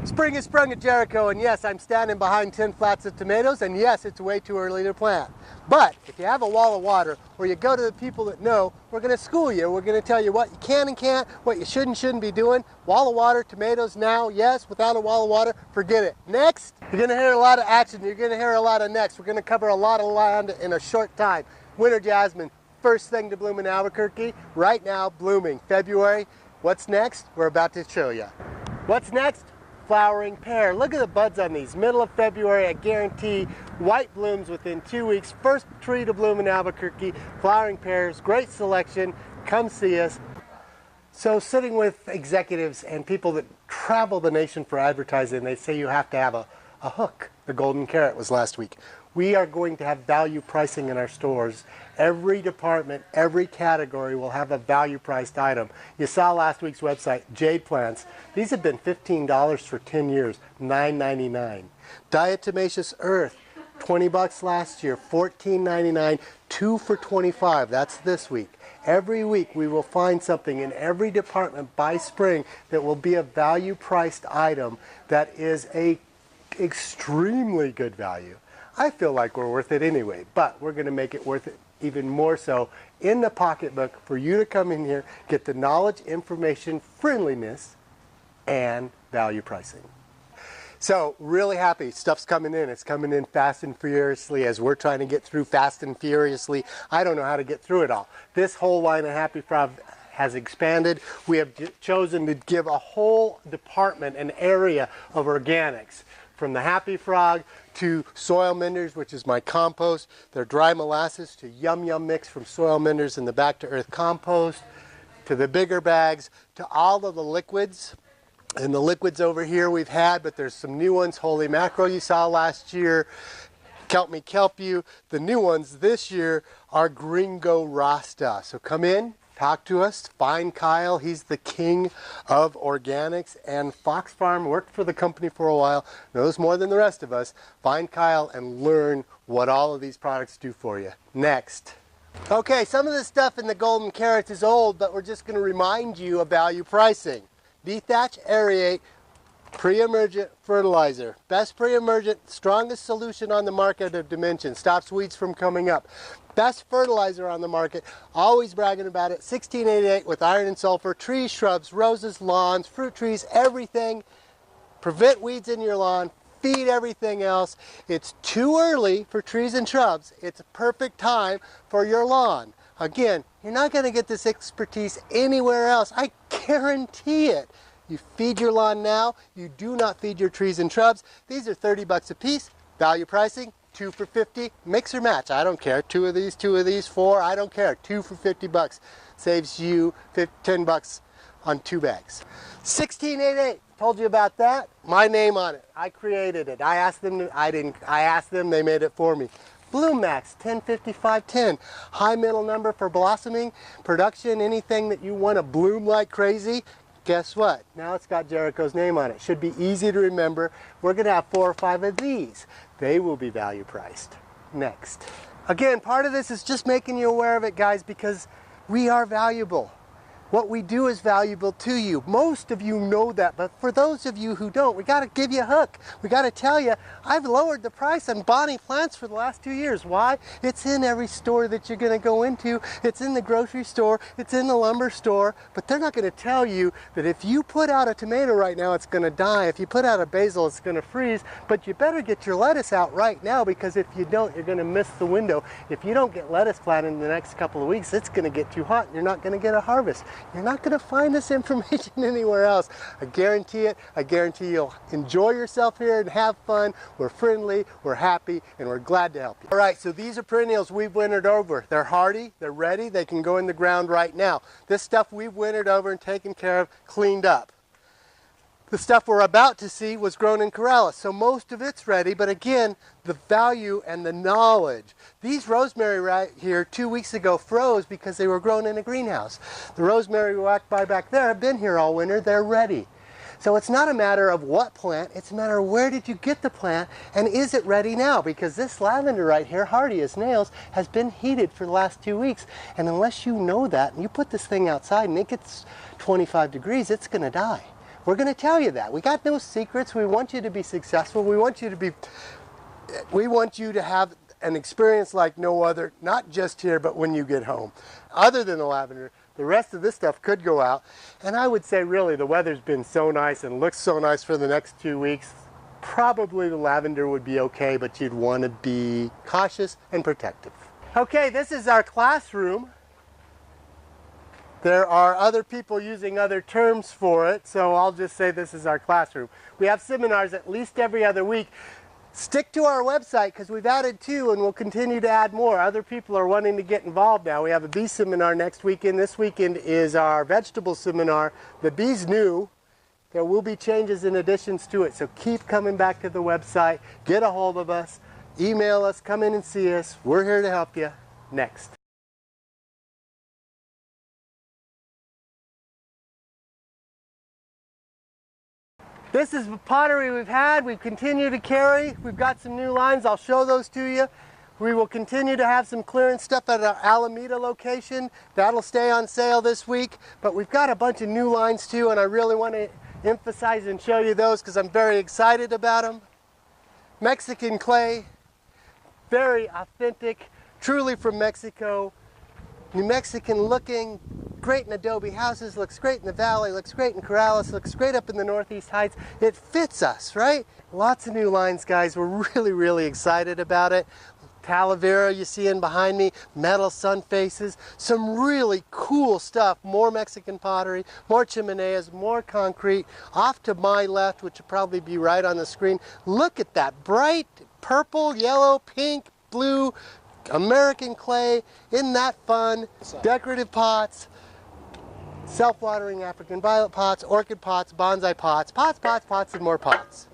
Spring has sprung at Jericho, and yes, I'm standing behind 10 flats of tomatoes, and yes, it's way too early to plant. But if you have a wall of water, or you go to the people that know, we're going to school you. We're going to tell you what you can and can't, what you should and shouldn't be doing. Wall of water, tomatoes now, yes. Without a wall of water, forget it. Next, you're going to hear a lot of action. You're going to hear a lot of next. We're going to cover a lot of land in a short time. Winter jasmine, first thing to bloom in Albuquerque. Right now, blooming. February. What's next? We're about to show you. What's next? Flowering pear. Look at the buds on these. Middle of February, I guarantee white blooms within 2 weeks. First tree to bloom in Albuquerque. Flowering pears, great selection. Come see us. So sitting with executives and people that travel the nation for advertising, they say you have to have a hook. The golden carrot was last week. We are going to have value pricing in our stores. Every department, every category will have a value priced item. You saw last week's website, jade plants. These have been $15 for 10 years, $9.99. Diatomaceous earth, $20 last year, $14.99, 2 for $25. That's this week. Every week we will find something in every department by spring that will be a value priced item that is a extremely good value. I feel like we're worth it anyway, but we're going to make it worth it even more so in the pocketbook for you to come in here, get the knowledge, information, friendliness, and value pricing. So really happy. Stuff's coming in. It's coming in fast and furiously as we're trying to get through fast and furiously. I don't know how to get through it all. This whole line of Happy Frog has expanded. We have chosen to give a whole department, an area of organics. From the Happy Frog to Soil Menders, which is my compost, their dry molasses, to Yum Yum Mix from Soil Menders and the Back to Earth compost, to the bigger bags, to all of the liquids. And the liquids over here we've had, but there's some new ones. Holy Mackerel you saw last year. Kelp Me Kelp You. The new ones this year are Gringo Rasta. So come in. Talk to us, find Kyle, he's the king of organics, and Fox Farm worked for the company for a while, knows more than the rest of us. Find Kyle and learn what all of these products do for you. Next. Okay, some of the stuff in the golden carrots is old, but we're just going to remind you of value pricing. Dethatch Aerate Pre-Emergent Fertilizer. Best pre-emergent, strongest solution on the market of dimension. Stops weeds from coming up. Best fertilizer on the market, always bragging about it. 1688 with iron and sulfur, trees, shrubs, roses, lawns, fruit trees, everything. Prevent weeds in your lawn, feed everything else. It's too early for trees and shrubs. It's a perfect time for your lawn. Again, you're not going to get this expertise anywhere else. I guarantee it. You feed your lawn now, you do not feed your trees and shrubs. These are $30 a piece, value pricing. 2 for 50, mix or match, I don't care. 2 of these, 4, I don't care. 2 for $50 saves you $10 on 2 bags. 1688, told you about that. My name on it. I created it. I asked them. I asked them. They made it for me. Bloom Max 105510, high middle number for blossoming, production, anything that you want to bloom like crazy. Guess what? Now it's got Jericho's name on it. Should be easy to remember. We're going to have 4 or 5 of these. They will be value priced. Next. Again, part of this is just making you aware of it, guys, because we are valuable. What we do is valuable to you. Most of you know that, but for those of you who don't, we got to give you a hook. We got to tell you, I've lowered the price on Bonnie plants for the last 2 years. Why? It's in every store that you're going to go into. It's in the grocery store. It's in the lumber store. But they're not going to tell you that if you put out a tomato right now, it's going to die. If you put out a basil, it's going to freeze. But you better get your lettuce out right now, because if you don't, you're going to miss the window. If you don't get lettuce planted in the next couple of weeks, it's going to get too hot and you're not going to get a harvest. You're not going to find this information anywhere else. I guarantee it. I guarantee you'll enjoy yourself here and have fun. We're friendly, we're happy, and we're glad to help you. All right, so these are perennials we've wintered over. They're hardy, they're ready, they can go in the ground right now. This stuff we've wintered over and taken care of, cleaned up. The stuff we're about to see was grown in Corrales, so most of it's ready, but again, the value and the knowledge. These rosemary right here 2 weeks ago froze because they were grown in a greenhouse. The rosemary we walked by back there have been here all winter, they're ready. So it's not a matter of what plant, it's a matter of where did you get the plant and is it ready now? Because this lavender right here, hardy as nails, has been heated for the last 2 weeks. And unless you know that and you put this thing outside and it gets 25 degrees, it's going to die. We're going to tell you that. We got no secrets. We want you to be successful. We want you to have an experience like no other, not just here, but when you get home. Other than the lavender, the rest of this stuff could go out. And I would say really the weather's been so nice and looks so nice for the next 2 weeks. Probably the lavender would be okay, but you'd want to be cautious and protective. Okay, this is our classroom. There are other people using other terms for it, so I'll just say this is our classroom. We have seminars at least every other week. Stick to our website because we've added 2 and we'll continue to add more. Other people are wanting to get involved now. We have a bee seminar next weekend. This weekend is our vegetable seminar. The bee's new. There will be changes and additions to it, so keep coming back to the website. Get a hold of us. Email us. Come in and see us. We're here to help you. Next. This is the pottery we've had. We continue to carry. We've got some new lines. I'll show those to you. We will continue to have some clearance stuff at our Alameda location. That'll stay on sale this week. But we've got a bunch of new lines too, and I really want to emphasize and show you those because I'm very excited about them. Mexican clay, very authentic, truly from Mexico. New Mexican looking, great in adobe houses, looks great in the valley, looks great in Corrales, looks great up in the Northeast Heights. It fits us, right? Lots of new lines, guys. We're really excited about it. Talavera you see in behind me, metal sun faces, some really cool stuff, more Mexican pottery, more chimeneas, more concrete. Off to my left, which will probably be right on the screen, look at that bright purple, yellow, pink, blue, American clay. Isn't that fun? Decorative pots, self-watering African violet pots, orchid pots, bonsai pots, pots, and more pots.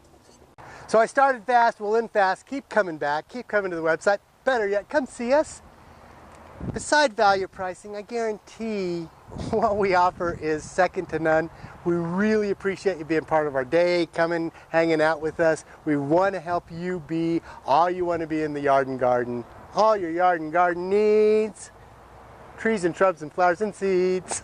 So I started fast, we'll end fast. Keep coming back, keep coming to the website. Better yet, come see us. Beside value pricing, I guarantee what we offer is second to none. We really appreciate you being part of our day, coming, hanging out with us. We want to help you be all you want to be in the yard and garden. All your yard and garden needs. Trees and shrubs and flowers and seeds.